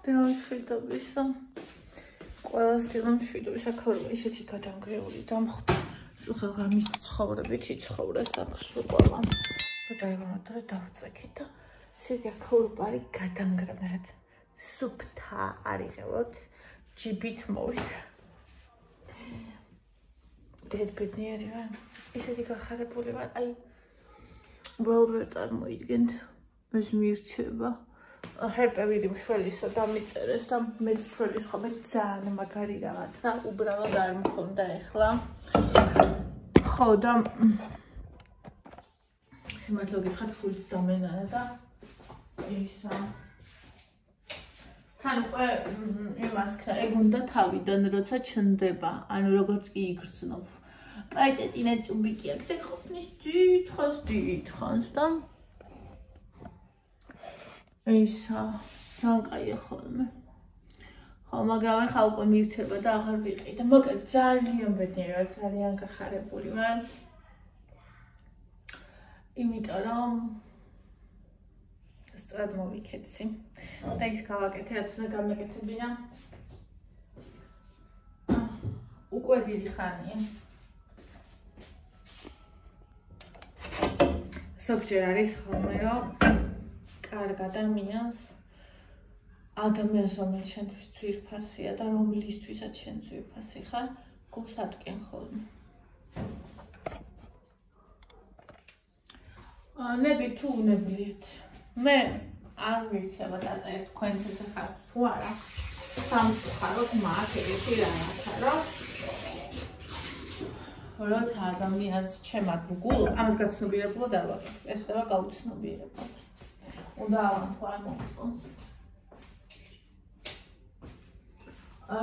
დილამშვიდობის და ყველას დილამშვიდობის აქაურება ისეთი გადანგრეული დამხვდა სუხელღამის ცხოვრებითი ცხოვრა სახსრუ ყველა დაევანოთ დავწეკით და ისეთი აქაურება არის გადანგრევლად სუფთა არიღებოთ ჯიბით მოვიდა ეს ბედნიერი ვარ ისეთი გახარებული ვარ აი უბრალოდ ვერ წარმოიდგენთ ეს მირჩება ჰერპევიდი მშველისო დამიწერეს და მეც მშველის ხომ ძალიან მაგარი რაღაცა უბრალოდ არ მქონდა ეხლა ხო და სიმართლე გითხრათ ფულიც დამენანა და ისა თან უკვე იმას ქნა ეგ უნდა თავიდან როცა ჩნდება ანუ როგორც კი იგრძნობ პაიტეწინა წუბიკი აქ და ყოფნის დიდხანს და ისა ძალიან კაია ხოლმე ხო მაგრამ ახლა უკვე მივჩება და აღარ ვიყიდე და მოკლედ ძალიან ბედნიერი ვარ ძალიან გახარებული ვარ იმიტომ რომ სწორად მოვიქეცი და ის გავაკეთე რაც უნდა გამეკეთებინა უკვე დიდი ხანია ზოგჯერ არის ხოლმე რომ კარგ ადამიანს რომელიც შენთვის ძვირფასია და რომლისთვისაც შენ ძვირფასი ხარ გულს ატკენ ხოლმე ნები თუ უნებლიეთ მე არ ვიცი აბა დაწერეთ თქვენც ესე ხართ თუ არა სამწუხაროდ მაგ ერთი რაღაცა რომ როცა ადამიანს ჩემად ვგულ ამას გაცნობიერებლად არ ვაკეთებ ეს ხდება გაუცნობიერებლად უნდა თუ არ მომწონს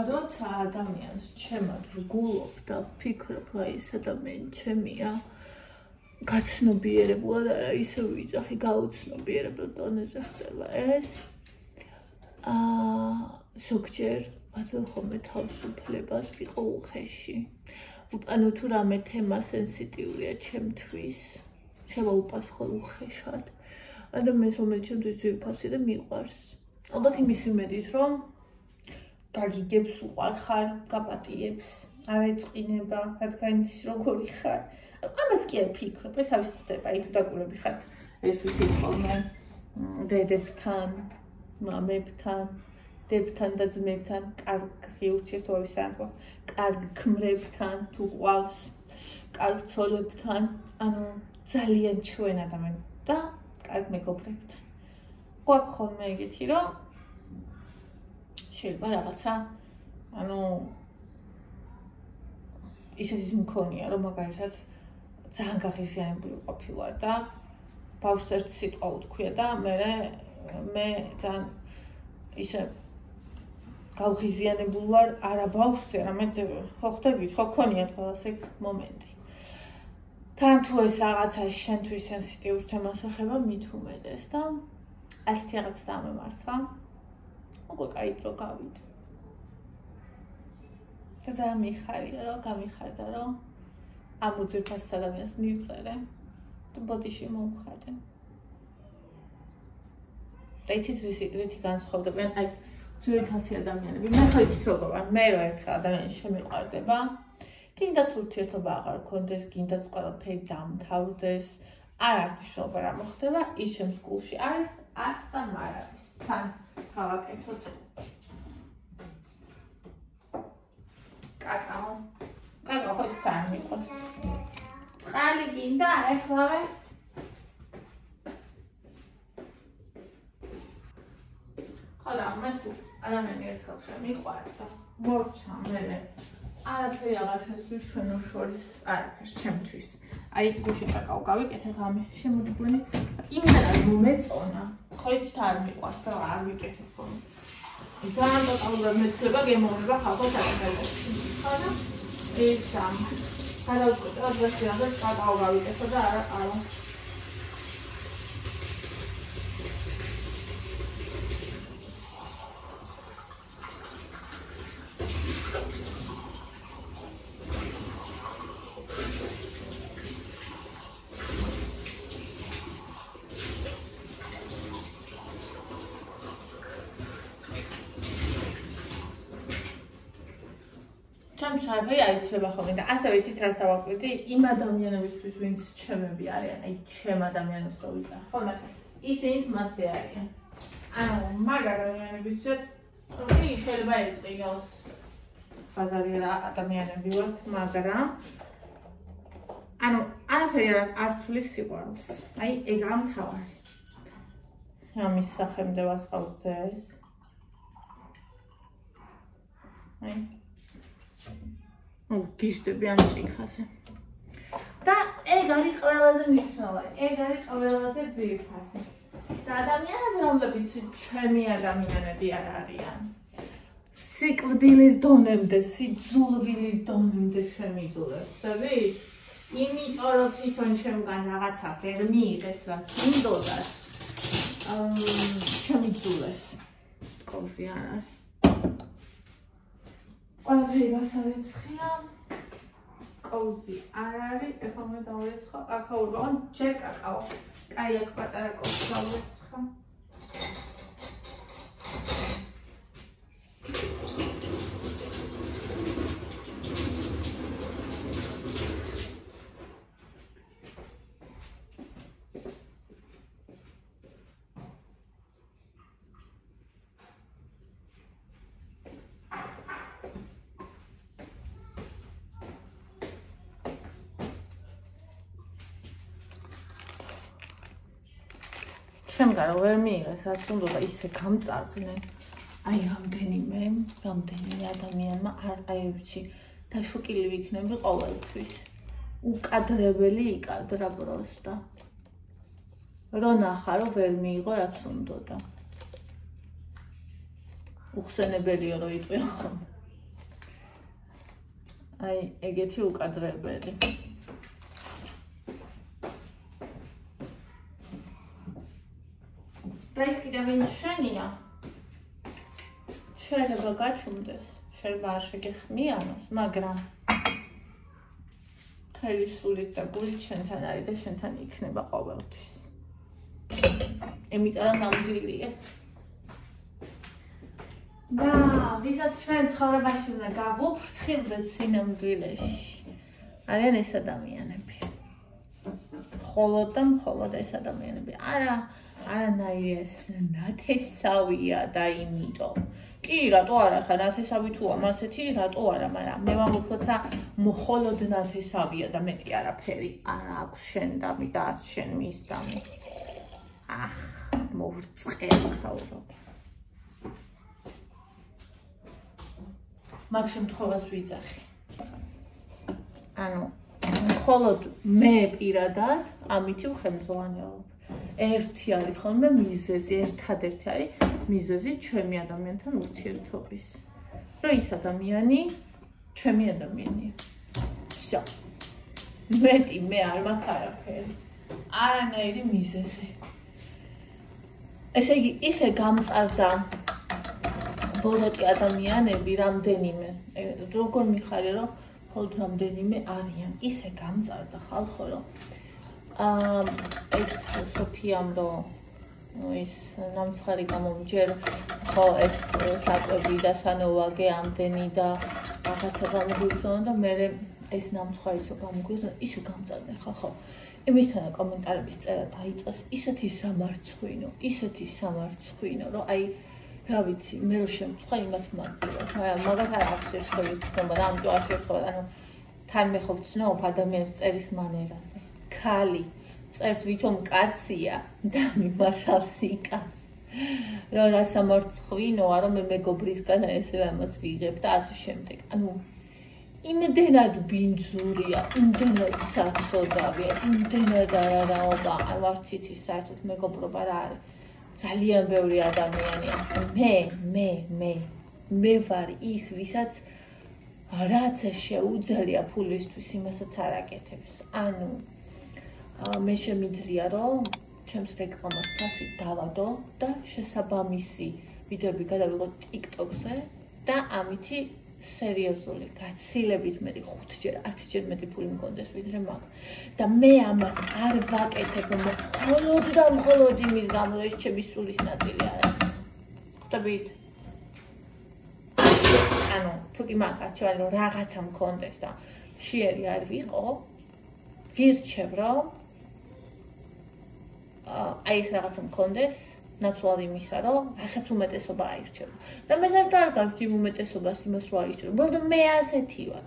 როცა ადამიანს ჩემად ვგულობ და ვფიქრობ რომ ეს ადამიანი ჩემია გაცნობიერებლად არა ისე ვიძახი გაუცნობიერებლად დონეზე ხდება ეს ზოგჯერ ბაძავ ხოლმე თავისუფლებას ვიყო უხეში ანუ თუ რამე თემა სენსიტიურია ჩემთვის შევაუპასხო უხეშად ადამიანს რომელიც ჩემთვის ძვირფასია და მიყვარს ალბათ იმის იმედით რომ გაგიგებს უყვარხარ გაპატიებს არ ეწყინება რადგან ის როგორი ხარ ამას კი არ ფიქრობ ეს არის ხდება აი თუ დაკვირვები ხართ ეს ვიცი ხოლმე დედებთან მამებთან დებთან და ძმებთან კარგი ურთიერთობების სანთქვა კარგ ქმრებთან თუ ყავს კარგ ცოლებთან ანუ ძალიან ჩვენ ადამიანი და კარგ მეგობრებთან გვაქვს ხოლმე ეგეთი რომ შეიძლება რაღაცა ანუ ისეთი მქონია რომ მაგალითად ძალიან გაღიზიანებული ყოფილვარ და ბავშვს ერთი სიტყვა უთქვია და მე ძალიან ისე გავღიზიანებული ვარ არა ბავშვზე არამედ ხო ხდებით ხო ქონიათ ყველას ეგ მომენტი თან თუ ეს რაღაცა შენთვის სენსიტიურ თემას ეხება მით უმეტეს და ასეთი რაღაც დამემართვა უკვე კაი დრო გავიდე და ძალიან მიხარია რომ გამიხარდა რომ ამ უძვირფას ადამიანს მივწერე და ბოდიში მოვხადე და იცით რითი განსხვავდებიან აი ძვირფასი ადამიანები მე ხო იცით როგორ ვარ მე რო ერთ ადამიანს შემიყვარდება კიდაც ურთიერთობა აღარ გქონდეს კიდაც ყველაფერი დამთავრდეს არ არის მშობა რა მოხდება ის ჩემს გულში არის აწთან მარადის თან გავაკეთოთ კაკაო ხო ის თან მიყვარს წყალი გინდა ეხლავე ხო და მე თუ ადამიანი ერთხელ შემიყვარს და მორჩა მე არაფერი აღარ შეცვლის ჩვენ შორის არაფერს ჩემთვის აი გუშინ კაკაო გავიკეთე ღამე შემოდი გონი იმდენ არ მომეწონა ხო იცით არ მიყვარს და არ ვიკეთებ ხოლმე ძალიან ტოტალურად მეცდება გემოვნება ხალხოს აკეთებებში ხო და ისა გადავწყვიტე დღეს კაკაო გავიკეთე და არა ჩემს არაფერი არ იცვლება ხოლმე და ასე ვიცით რა დავაკვირდი იმ ადამიანებისთვის ვინც ჩემები არიან აი ჩემ ადამიანებს რო ვიტან ხოლმე ისინიც მასე არიან ანუ მაგ ადამიანებისაც კი შეიძლება ეწყინოს ბაზარი რა ადამიანები ვართ მაგრამ ანუ არაფერი არ ცვლის სიყვარულს აი ეგაა მთავარი ამის სახემდე ვასყავს ძეს აი გიშდები ამ ჭიქაზე და ეგ არის ყველაზე მნიშვნელოვანი ეგ არის ყველაზე ძირითადი და ადამიანები რომლებიც ჩემი ადამიანები არ არიან სიკვდილის დონემდე სიძულვილის დონემდე შემიძულებს ხდები იმიტომ რომ თვითონ ჩემგან რაღაცა ვერ მიიღეს რაც უნდოდა შემიძულეს კოვზი არ არის ყველაფერი გასარეცხია კოვზი არ არის ეხლა მე დავერეცხა კაკაო ვიღო ჯერ კაკაო კაი აქ პატარა კოვზი დავერეცხა შემგარო ვერ მიიღეს რაც უნდა ისე გამწარდნენ აი რამდენიმე ადამიანმა არ აივჩი და შოკილი ვიქნები ყოველთვის უკადრებელი იკადრა პროსტა რო ნახა რომ ვერ მიიღო რაც უნდა უხსენებელია რომ იტყვია აი ეგეთი უკადრებელი და ის კიდევ ვინც შენია შეიძლება გაჩუმდეს შეიძლება არ შეგეხმიანოს მაგრამ მთელი სულით და გულით შენთან არის და შენთან იქნება ყოველთვის იმიტომ რომ ნამდვილია და ვისაც ჩვენ ცხოვრებაში უნდა გავუფრთხილდეთ სინამდვილეში არიან ეს ადამიანები მხოლოდ და მხოლოდ ეს ადამიანები არანაირი ეს ნათესავია და იმიტომ კი რატო არა ხა ნათესავი თუ ამ ასეთი რატო არა მაგრამ მე ვამბობ როცა მხოლოდ ნათესავია და მეტი არაფერი არ აქვს შენდამი და არც შენ მისდამი მოვრწყეა ხაურობა მაგ შემთხვევას ვიძახი ანუ მხოლოდ მე პირადად ამითი ვხელმძღვანელობ ერთი არის ხოლმე მიზეზი, ერთადერთი არის მიზეზი ჩემი ადამიანთან ურთიერთობის. რომ ის ადამიანი ჩემი ადამიანია. всё. მეტი მე არ მაქვს არაფერი. არანაირი მიზეზი. ესე იგი, ისე გამწარდა ბოროტი ადამიანები რამდენიმე. როგორ მიხარია რომ მხოლოდ რამდენიმე არიან. ისე გამწარდა ხალხო რომ ეს სოფიამ რომ ის ნამცხარი გამომჯერ ხო ეს საკვები და სანოვაგე ამდენი და რაღაცა გამოგვიგზავნა და მე ეს ნამცხარიც რომ გამოგვიგზავნა ისე გამწარდა ხო იმისთანა კომენტარების წერა დაიწყეს ისეთი სამარცხვინო რომ აი რა ვიცი მე რო შემწყვა იმათ მაგდროს მაგათ არ აქვს შეხედვით ხდება და ამიტომ არ შეხედვით ანუ თან მე ხო ვცნობ ადამიანებს წერის მანერაზე ქალი წერს ვითომ კაცია და მიმარავს იკას რომ რა სამარცხვინოა რომ მე მეგობრისგან ესე ამას ვიღებ და ასე შემდეგ ანუ იმდენად ბინძურია იმდენად საცოდავია იმდენად არარაობა არ ციცის საერთოდ მეგობრობა რა არის ძალიან ბევრი ადამიანია მე ვარ ის ვისაც რაც შეუძლია ფულისთვის იმასაც არ აკეთებს ანუ მე შემიძლია რომ ჩემს რეკლამას ფასი დავადო და შესაბამისი ვიდეოები გადავიღო TikTok-ზე და ამითი სერიოზული გაცილებით მეტი 5-ჯერ 10-ჯერ მეტი ფული მქონდეს ვიდრე მაგ და მე ამას არ ვაკეთებ მხოლოდ და მხოლოდ იმის გამო ეს ჩემი სულის ნაწილი არის ხვდებით ანუ თუ კი მაგ არჩევანი რომ რაღაცა მქონდეს და შიერი არ ვიყო, ვირჩევ რომ აი ეს რაღაცა მქონდეს, ნაცვლად იმისა, რომ რასაც უმეტესობა აირჩევ. და მე არ გავჭირ უმეტესობას იმას რომ აირჩევ, მაგრამ მე ასეთი ვარ.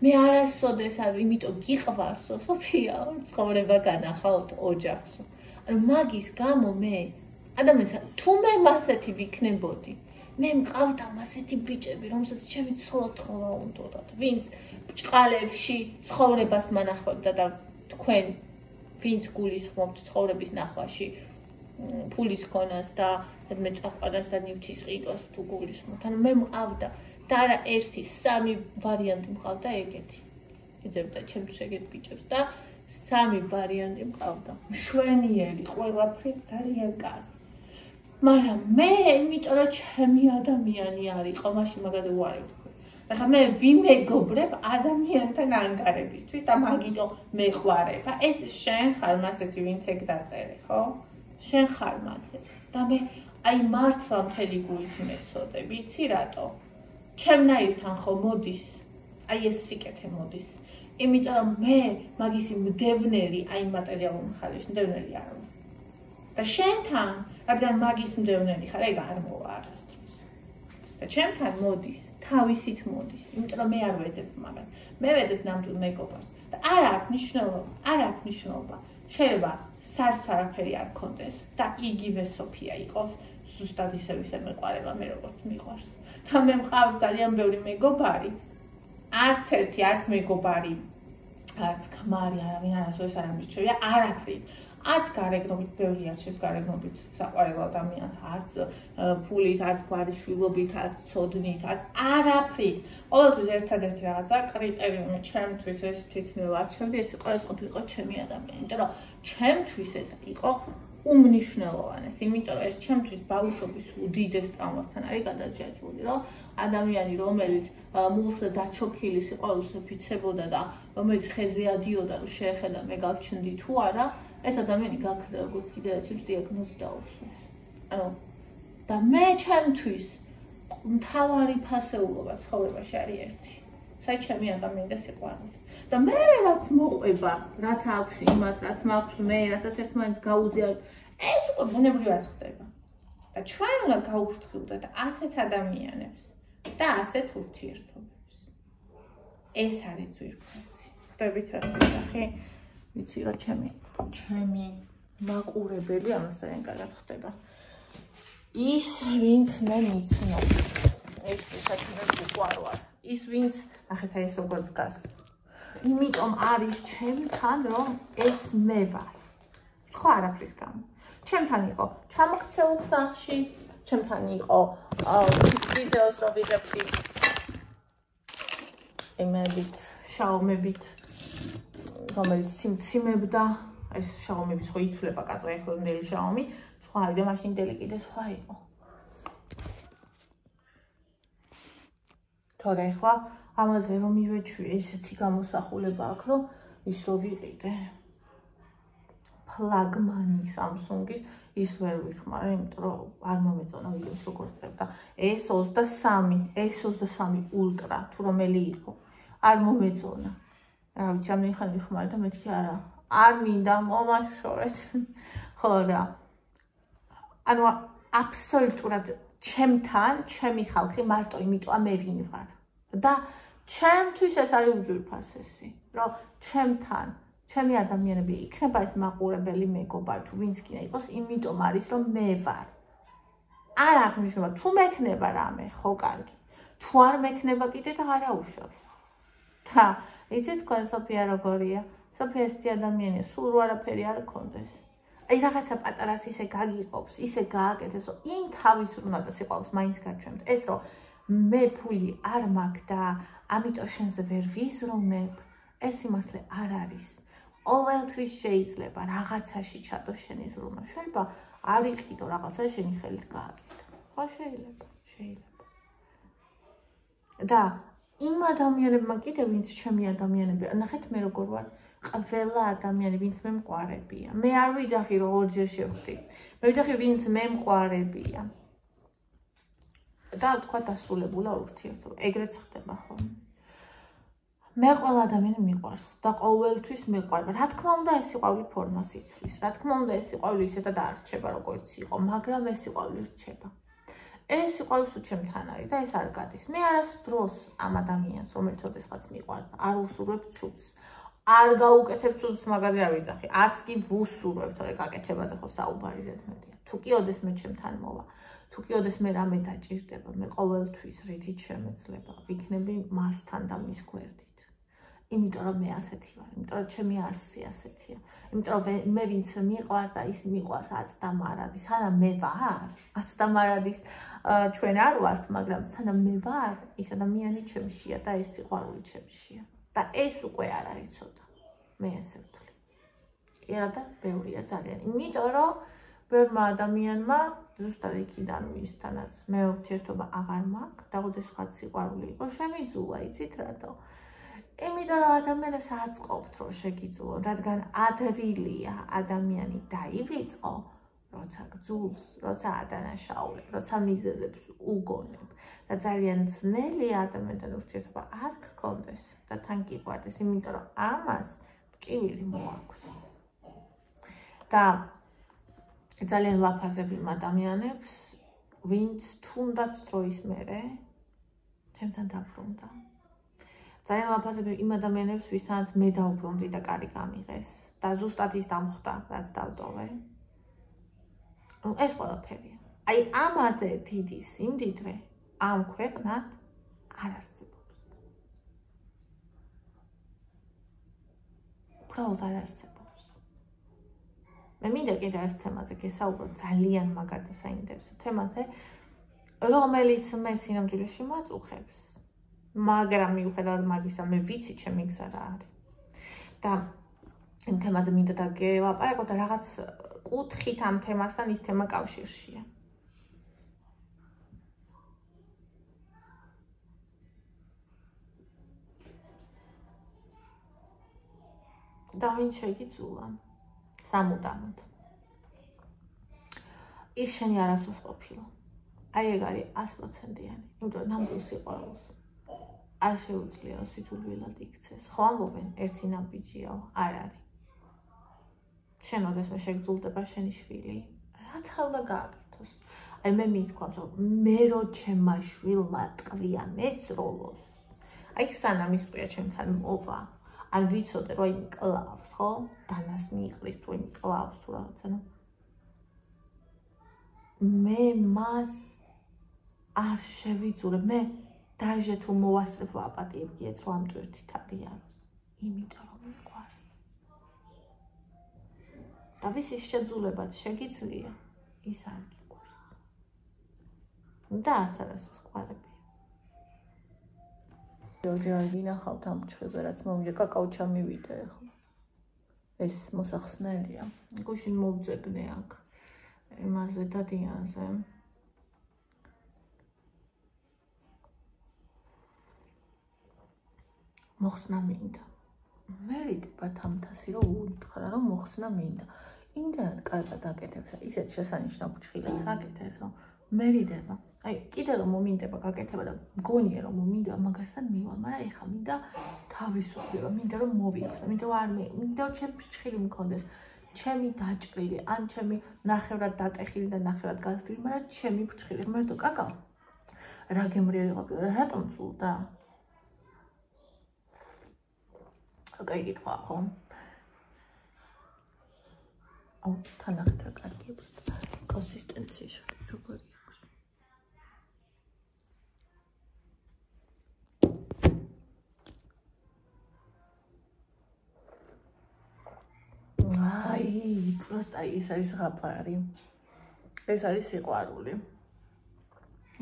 მე არასოდეს არ იმიტომ გიყვარსო, სოფია, ცხოვრება განახავთ ოჯახსო. ანუ მაგის გამო მე ადამიანს თუ მე მასეთი ვიქნებოდი, მე მყავდა მასეთი ბიჭები, რომელსაც ჩემი ცოლ-თხოვა უნდოდათ, ვინც ბჭყალებში ცხოვრებას მანახავდა და თქვენ ვინც გულისხმობთ ცხოვრების ნახვაში ფულის ქონას და მე წაყვანას და ნივთის ყიდვას თუ გულისხმობთ. ანუ მე მყავდა და არა ერთი, სამი ვარიანტი მყავდა ეგეთი. იძებდა ჩემს ეგეთ ბიჭებს და სამი ვარიანტი მყავდა. მშვენიერი, ყველაფრით ძალიან კარგი. მაგრამ მე იმიტომ რომ ჩემი ადამიანი არ იყო, მაშინ მაგაზე უარი ვთქვი. ახლა მე ვიმეგობრებ ადამიანთან ანგარებისთვის და მაგიტო მეყვარება. ეს შენ ხარ მასეთი, ვინც ეგ დაწერე, ხო? შენ ხარ მასეთი. და მე აი მართლა მთელი გულით მეცოდე, ვიცი რატო? ჩემნაირთან ხო მოდის, აი ეს სიკეთე მოდის. იმიტომ რომ მე მაგისი მდევნერი, აი მატერიალური მხარის მდევნერი არ ვარ. და შენთან, რადგან მაგის მდევნერი ხარ, ეგ არ მოვა არასდროს. და ჩემთან მოდის, თავისით მოდის, იმიტომ რომ მე არ ვეძებ მაგას. მე ვეძებ ნამდვილ მეგობარს. და არ აქვს მნიშვნელობა. შეიძლება სარც არაფერი არ გქონდეს და იგივე სოფია იყოს, ზუსტად ისევ მეყვარება მე როგორც მიყვარს. და მე მყავს ძალიან ბევრი მეგობარი, არც ერთი, არც მეგობარი, არც ქმარი, არავინ არასოდეს არ ამირჩევია, არაფრით. არც გარეგნობით ბევრი არჩევს გარეგნობით საყვარელ ადამიანს, არც ფულით, არც გვარიშვილობით, არც ცოდნით, არც არაფრით. ყოველთვის ერთადერთი რაღაცა კრიტერიუმი ჩემთვის ეს თითქმის ვარჩევდი, ეს ყოფილიყო ჩემი ადამიანი. იმიტომ რომ ჩემთვის ეს იყო უმნიშვნელოვანეს, იმიტომ რომ ეს ჩემთვის ბავშვობის უდიდეს ტრავმასთან არის გადაჭრილი, რომ ადამიანი, რომელიც მულს დაჩოქილი სიყვარულს ეფიცებოდა და რომელიც ხეზე ადიოდა, რომ შეეხედა მე გავჩნდი თუ არა, ეს ადამიანი გაქრა როგორც კიდევ ჩემს დიაგნოზს დაუსვეს. ანუ და მე ჩემთვის მთავარი ფასეულობა ცხოვრებაში არის ერთი. საერთოდ ჩემი ადამიანი და სიყვარული. და მე რაც მოყვება, რაც აქვს იმას, რაც მაქვს მე, რასაც ერთმანეთს გაუზიარებ, ეს უკვე ბუნებრივად ხდება. და ჩვენ უნდა გავუფრთხილდეთ ასეთ ადამიანებს და ასეთ ურთიერთობებს. ეს არის ძვირფასი. ხვდებით რა ვისახი? ვიცი რა ჩემი მაყურებელი ამას ძალიან კარგად ხდება. ის ვინც მე მიცნობს, ეს ვისაც მე ვუყვარვარ, ის ვინც ნახეთ აი ეს როგორ დგას. იმიტომ არის ჩემთან რომ ეს მე ვარ. ხო არაფრის გამო. ჩემთან იყო ჩამოქცეულ სახში, ჩემთან იყო ვიდეოს რო ვიღებდი იმებით, შაუმებით, რომელიც სიმციმებდა, ეს შაუმების ხო იცვლება კაცო ახლანდელი შაუმი, სხვა არის და მაშინ დელი სხვა იყო. თორე ხლა ამაზე რომ მივეჩვი ესეთი გამოსახულება აქვს, რომ ის რო ვიყიდე ფლაგმანი Samsung-ის ის ვერ ვიხმარე, იმიტომ რომ არ მომეწონა ვიდეოს როგორ ხდება. S23 Ultra თუ რომელი იყო, არ მომეწონა. რა ვიცი, ამ ხან ვიხმარე და მეთქი არა. არ მინდა მომაშორეს. ხო რა. ანუ აბსოლუტურად ჩემთან, ჩემი ხალხი მარტო იმიტომ მე ვინ ვარ. და ჩემთვის ეს არის უძვირფასესი, რომ ჩემთან ჩემი ადამიანები იქნება ეს მაყურებელი მეგობარი თუ ვინც კი იყოს, იმიტომ არის რომ მე ვარ. არ აღნიშნულმა თუ მექნება რამე, ხო კარგი. თუ არ მექნება კიდე და არ აუშავს. და იცით თქვენ სოფია როგორია? სოფია ესეთი ადამიანია, სულ არაფერი არ გქონდეს. აი რაღაცა პატარას ისე გაგიყოფს, ისე გააკეთებს, რომ იმ თავის უნდა და სიყვარულს მაინც გაჩვენებთ. ეს რომ მე ფული არ მაქვს და ამიტომ შენზე ვერ ვიზრუნებ, ეს სიმართლე არ არის. ყოველთვის შეიძლება რაღაცაში ჩადო შენი ზრუნვა. შეიძლება არ იყიდო რაღაცა შენი ხელით გააკეთო. ხო შეიძლება. და იმ ადამიანებმა კიდე ვინც ჩემი ადამიანები, ნახეთ მე როგორ ვარ, ყველა ადამიანი ვინც მე მყარებია. მე არ ვიძახი რომ ორჯერ შევხვდი. მე ვიძახი ვინც მე მყარებია. და თქვა დასრულებულა ურთიერთობა. ეგრეც ხდება ხოლმე. მე ყველა ადამიანი მიყვარს და ყოველთვის მიყვარება. რა თქმა უნდა, ეს სიყვარული ფორმას იცვლის. რა თქმა უნდა, ეს სიყვარული ისედაც არ რჩება, როგორც იყო, მაგრამ ეს სიყვარული რჩება. ეს სიყვარული სულ ჩემთან არის და ეს არ გადის. მე არასდროს ამ ადამიანს, რომელიც ოდესღაც მიყვარს, არ უსურვებ ცუდს. არ გაუკეთებ ცუდს, მაგაზე არ ვიძახი. არც კი ვუსურვებ, თორე გაკეთებაზე ხო საუბარი ზედმეტია. თუ კი ოდესმე ჩემთან მოვა, თუ კი ოდესმე რამე დაჭირდება, მე ყოველთვის რითიც შემეძლება, ვიქნები მასთან და მის გვერდით. იმიტომ რომ მე ასეთი ვარ, იმიტომ რომ ჩემი არსი ასეთია. იმიტომ რომ მე ვინც მიყვარს და ის მიყვარს აცდამარადი, სანამ მე ვარ, აცდამარადის ჩვენ არ ვართ, მაგრამ სანამ მე ვარ, ის ადამიანი ჩემშია და ეს სიყვარული ჩემშია. და ეს უკვე არ არის ცოტა. მე ესე ვთვლი. კი არა და ბევრია ძალიან. იმიტომ რომ ბევრმა ადამიანმა ზუსტად იქიდან ვისთანაც მე ურთიერთობა აღარ მაქვს და ოდესღაც სიყვარული იყო შემიძულა, იცით რატო? იმიტომ რომ ადამიანებს აწყობთ რომ შეგიძლო, რადგან ადვილია ადამიანი დაივიწყო, როცა გძულს, როცა ადანაშაულებ, როცა მიზეზებს უგონებ და ძალიან ძნელია ადამიანთან ურთიერთობა არ გქონდეს და თან გიყვარდეს, იმიტომ რომ ამას ტკივილი მოაქვს. და ძალიან ვაფასებ იმ ადამიანებს, ვინც თუნდაც დროის მერე ჩემთან დაბრუნდა. ძალიან ვაფასებ იმ ადამიანებს, ვისთანაც მე დავბრუნდი და კარი გამიღეს და ზუსტად ის დამხვდა, რაც დავტოვე. ეს ყველაფერია. აი ამაზე დიდი სიმდიდრე ამ ქვეყნად არ არსებობს. უბრალოდ არ არსებობს. მე მინდა კიდევ ერთ თემაზე გესაუბრო, ძალიან მაგარ და საინტერესო თემაზე, რომელიც მე სინამდვილეში მაწუხებს. მაგრამ მიუხედავად მაგისა, მე ვიცი ჩემი გზა რა არის. და იმ თემაზე მინდა დაგელაპარაკო და რაღაც კუთხით ამ თემასთან ის თემა კავშირშია. და ვინ შეგიძულა სამუდამოდ. ის შენი არასდროს ყოფილა. აი ეგ არის 100%-იანი. იმიტომ ნამდვილ სიყვარულს არ შეუძლია რომ სიძულვილად იქცეს. ხო ამბობენ, ერთი ნაბიჯიაო, არ არის. შენ ოდესმე შეგძულდება შენი შვილი, რაც არ უნდა გააკეთოს. აი მე მithქვამს, რომ მე რო ჩემმა შვილმა ტყვია მესროლოს, აი სანამ ის ტყვია ჩემთან მოვა, ან ვიცოდე რომ იმ კლავს, ხო? დანას მიიყრის თუ იმ კლავს თუ რაღაცა, ნუ მე მას არ შევიძულებ, მე დაჟე თუ მოვასწრებ ვაპატიებ გიეც რომ ამ ტვირთით არიანოს, იმიტომ რომ მიყვარს. და ვისის შეძულებად შეგიძლია, ის არ გიყვარს. და არც არასდროს ყვარებია. ჯერ გინახავთ ამ ჩხეზე, რაც მომიდა, კაკაო ჩამივიდა ახლა. ეს მოსახსნელია. გუშინ მოვძებნე აქ იმაზე და დიანზე. მოხსნა მინდა. მე რიდება თამთასი რომ უთხრა რომ მოხსნა მინდა. იმდანად კარგად აკეთებს, ისეთ შესანიშნავ ფრჩხილებს აკეთებს, რომ მე რიდება. აი, კიდე რომ მომინდება გაკეთება და მგონია რომ მომინდა მაგასთან მივა, მაგრამ ეხა მინდა თავისუფლება, მინდა რომ მოვიხსნა, მინდა რომ არ მინდა რომ ჩემი ფრჩხილი მქონდეს, ჩემი დაჭრილი, ან ჩემი ნახევრად დატეხილი და ნახევრად გაზრდილი, მაგრამ ჩემი ფრჩხილი. ღმერთო, კაკაო. რა გემრიელი ყოფილა და რატომ წულდა? ოკეი, გითხვა ხო? აუ, თანახით რა კარგია, კონსისტენცია შეგიძლია ზოგადად. აი, просто ეს არის ზღაპარი. ეს არის სიყვარული.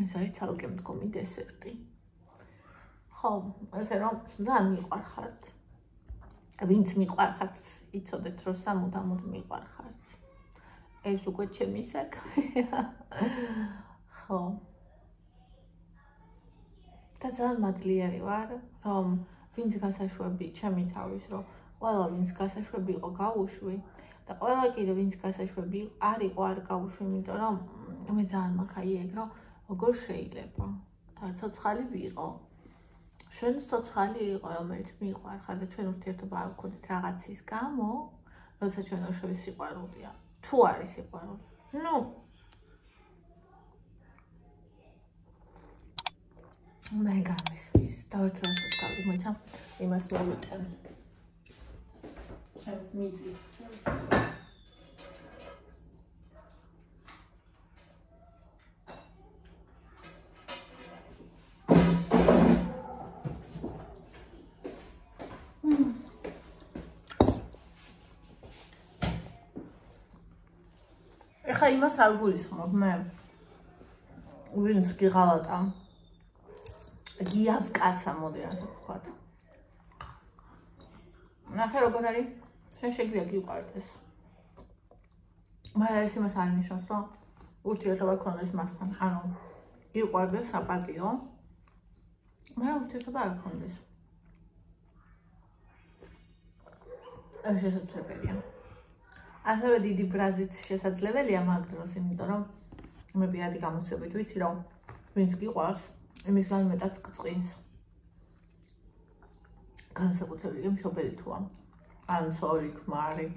ეს არის ცალკე მდგომი დესერტი. ხო, ესე რომ ძალიან მიყვარხართ. ვინც მიყვარხართ, იცოდეთ რომ სამუდამოდ მიყვარხართ. ეს უკვე ჩემი საქმეა. ხო. და ძალიან მადლიერი ვარ, რომ ვინც გასაშვები, ჩემი თავის რომ ყველა ვინც გასაშვები იყო გავუშვი და ყველა კიდე ვინც გასაშვები არ იყო არ გავუშვი, იმიტომ რომ მე ძალიან მაქვს აი ეგ რომ როგორ შეიძლება ცოცხალი ვიყო შენ ცოცხალი იყო რომელიც მიყვარხარ და ჩვენ ურთიერთობა არ გქონდეთ რაღაცის გამო როცა ჩვენ შორის სიყვარულია თუ არის სიყვარული ნუ მე გამესმის დავერთვას გავიმოცა იმას მოვიტან ჩემს მიწის ეხა იმას არ გულისხმობ მე ვინც გიღალატა გიავ კაცა მოდი ასე ვთქვათ ნახე როგორ არის შენ შეგვიძლია გიყვარდეს მაგრამ ეს იმას არ ნიშნავს რომ ურთიერთობა გქონდეს მასთან ანუ გიყვარდეს საპატიო მაგრამ ურთიერთობა არ გქონდეს ეს შესაძლებელია ასევე დიდი ბრაზიც შესაძლებელია მაგ დროს იმიტომ რომ მე პირადი გამოცდილებით ვიცი რომ ვინც გიყვარს იმისგან მეტად გწყინს განსაკუთრებით მშობელი თუა ან ცოლი ქმარი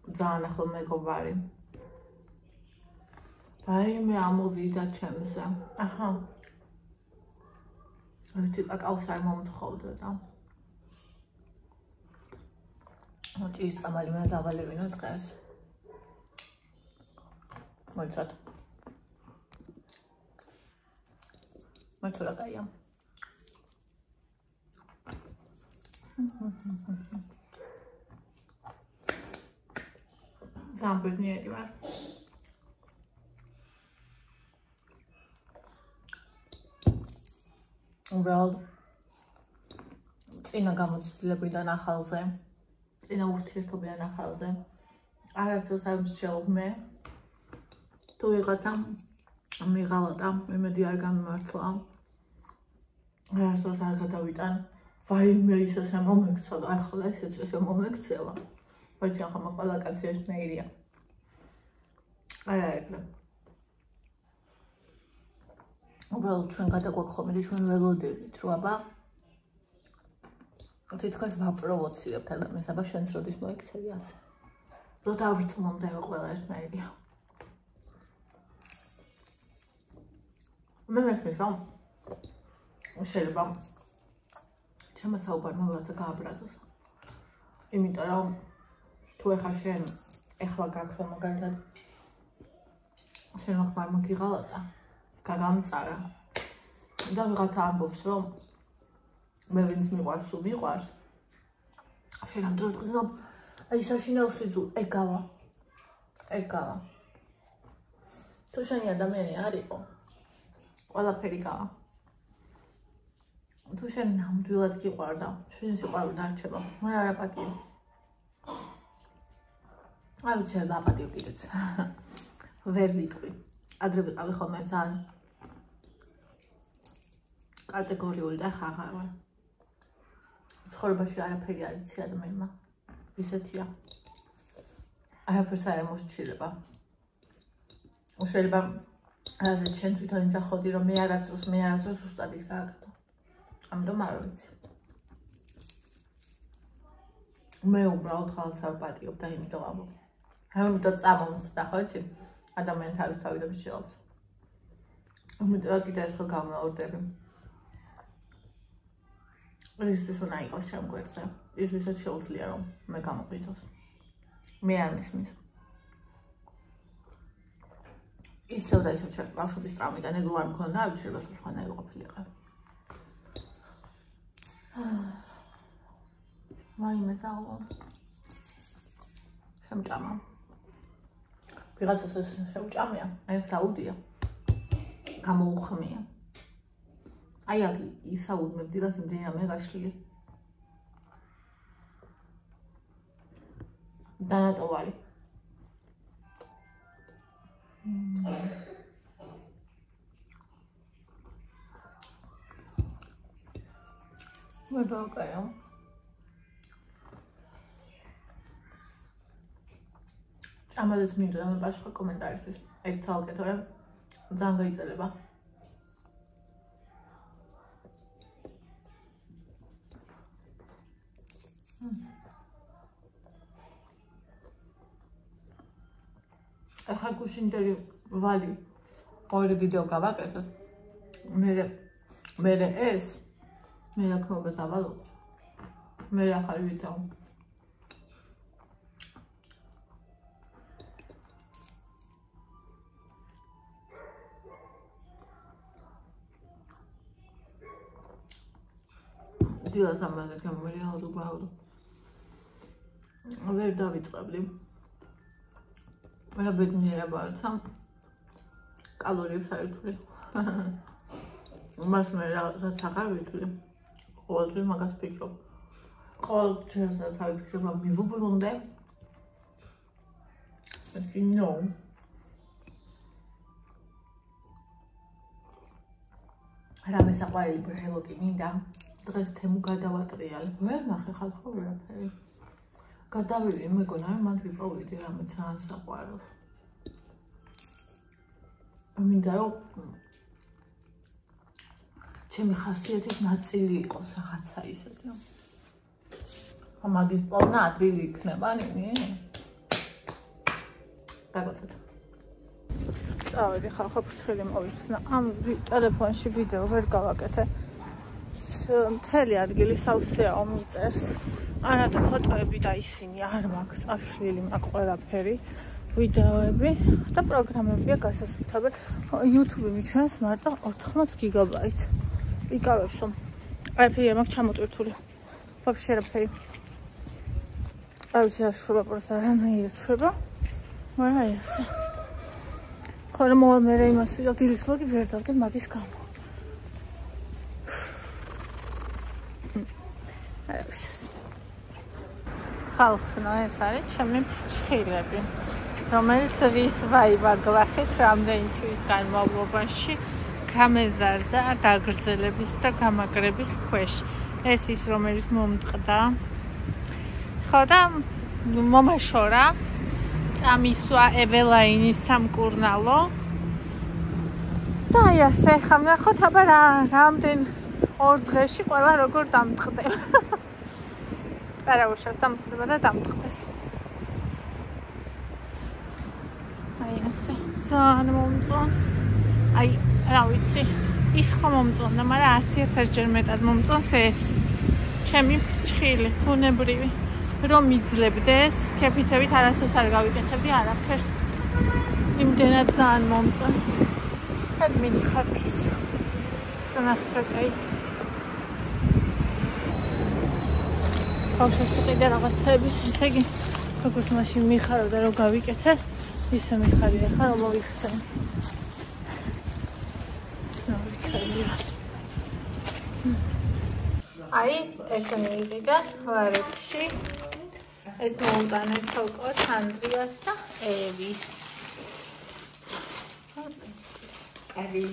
ძალიან ახლო მეგობარი რაიმე ამოვიდა ჩემზე აჰა ერთი კაკაოს არ მომთხოვდა და ჭის წამალი მე დავალებინო დღეს მოიცად მართლა გაია ზამბედნიერი ვარ უბრალოდ წინა გამოცდილებიდან ახალზე წინა ურთიერთობიდან ახალზე არასდროს არ მსჯელობ მე თუ ვიღაცა მიღალატა იმედი არ გამიმართლა არასდროს არ გადავიტან ვაიმე ის ესე მომექცა და ახლა ისიც ესე მომექცევა բայց ახლა ყველა კაცი ერთნაირია არა ეგრე უბრალოდ ჩვენ გადაგვაქვს და ჩვენ ველოდებით რომ აბა თითქოს ვაპროვოცირებთ ადამიანს აბა შენც როდის მოიქცევი ასე რომ დავრწმუნდე რომ ყველა ერთნაირია მე მესმის რომ შეიძლება ჩემო საუბარმა ვიღაცა გააბრაზოს იმიტომ რომ თუ ეხლა შენ ეხლა გაქვე მაგალითად შენ მაგ მოგიღალატა გაგამწარა და ვიღაცა ამბობს რომ მე ვინც მიყვარს თუ მიყვარს შენ ამ დროს გზნობ აი საშინელ სიძულ ეგავა თუ შენი ადამიანი არ იყო ყველაფერი გავა თუ შენ ნამდვილად გიყვარდა შენ სიყვარული დარჩება მე არა პატიო არ ვიცი რა პატიო კიდეც ვერ ვიტყვი ადრე ვიყავი ხოლმე ძალიან კატეგორიული და ხაღარ ვარ ცხოვრებაში არაფერი არ იცი ადამიანმა ისეთია არაფერს არ მოსჩილება შეიძლება რაზეც შენ თვითონ იძახოდი რომ მე არასდროს უსტად ის გააკეთო ამიტომ არ ვიცი მე უბრალოდ ხალხს არ პატიობ და იმიტომ ამბობ ამიტომ წამომწდა ხო იცი ადამიანი თავის მსჯელობს ამიტომ კიდე ერთხელ გამოვარდები ისიც უნდა იყოს ჩემ გვერდზე ის ვისაც შეუძლია რომ მე გამოყიდოს მე არ მისმის ისევ და ისევ ჩემ ბავშვობის ტრამიდან ეგრე არ მქონდა არ ვიცი რა სხვანაირი ყოფილიყარ ვაიმე ზაო შემჭამა ვიღაცას ეს შეუჭამია აი დაუდია გამოუხმია აი აქ ისაუბრებდი რა იმდენია მე გაშლილი დანატოვარი მე დავკაიო ამაზე მინდა მე პასუხი კომენტარისთვის ერთ თალკე თორემ ძალიან გაიწელება. ახლა გუშინდელი ვალი ორი ვიდეო გავაკეთოთ. მე ეს მე აქნობა დავალო. მე ახალი ვიდეო. დილას ამაზე გამომერია უბრალოდ. ვერ დავიწყებდი. მე ბედნიერა ვარ, კალორიებს არ ვიტვლი. მას მე რაღაცაც აღარ ვიტვლი. ყოველთვის მაგას ვფიქრობ. ყოველ დღესაც არ ვფიქრობ, რომ მივუბრუნდე. ნო. რამე საყვარელი ბრელოგი მინდა. დღეს თემუ გადავატრიალე. ვერ ნახე ხალხო ვერაფერი. გადავივი, მეგონა მან ვიპოვიდი რამე ძალიან საყვარელს. მინდა რომ ჩემი ხასიათის ნაწილი იყოს რაღაცა ისეთი. მაგის პოვნა ადვილი იქნება, ნინი? დაგოცეთ. წავედი ხალხო ფრთხილი მოვიხსნა. ამ ტელეფონში ვიდეო ვერ გავაკეთე. მთელი ადგილი სავსეაო მიწერს. არადა ფოტოები და ისინი არ მაქვს წაშლილი მაგ ყველაფერი ვიდეოები და პროგრამებია გასასწრაფად. YouTube მიჩვენს მარტო 80 გიგაბაიტს. იკავებს რომ არაფერი მაქვს ჩამოტვირთული. ვაფშე არაფერი. არ ვიცი რა შრობა პროსტა რანაირად შრობა. მაგრამ აი ასე. ხოლმე მოვალ მე იმას ვიდეო დილის ლოგი ვერ დავდებ მაგის გამო. ხალხო, ეს არის ჩემი ფრჩხილები, რომელიც რის ვაიბაგლახით რამდენი თვის განმავლობაში გამეზარდა გაგრძელების და გამაგრების ქვეშ. ეს ის რომელიც მომწყდა. ხო და მომაშორა წამისვა ეველაინის სამკურნალო. და აი ასე ხა ნახოთ აბა რამდენ ორ დღეში ყველა როგორ დამწყდება. არა უშავს დამწყდება და დამწყდეს. აი ასე ძალიან მომწონს. აი რა ვიცი ის ხომ მომწონდა, მაგრამ 100,000 ჯერ მეტად მომწონს ეს ჩემი ფრჩხილი, ბუნებრივი. რომ მიძლებდეს, კეფიცებით არასდროს არ გავიკეთებდი არაფერს. იმდენად ძალიან მომწონს. ადმინი ხარქის. სანახტრაკაი. ბავშვებს ყიდა რაღაცები, ესე იგი როგორც მაშინ მიხარო და რომ გავიკეთე, ისე მიხარია ხა რომ მოვიხსენ. აი, ესენი იდეა ვარებში. ეს მოუტანეთ თოკოს ანდრიას და ევის. ევი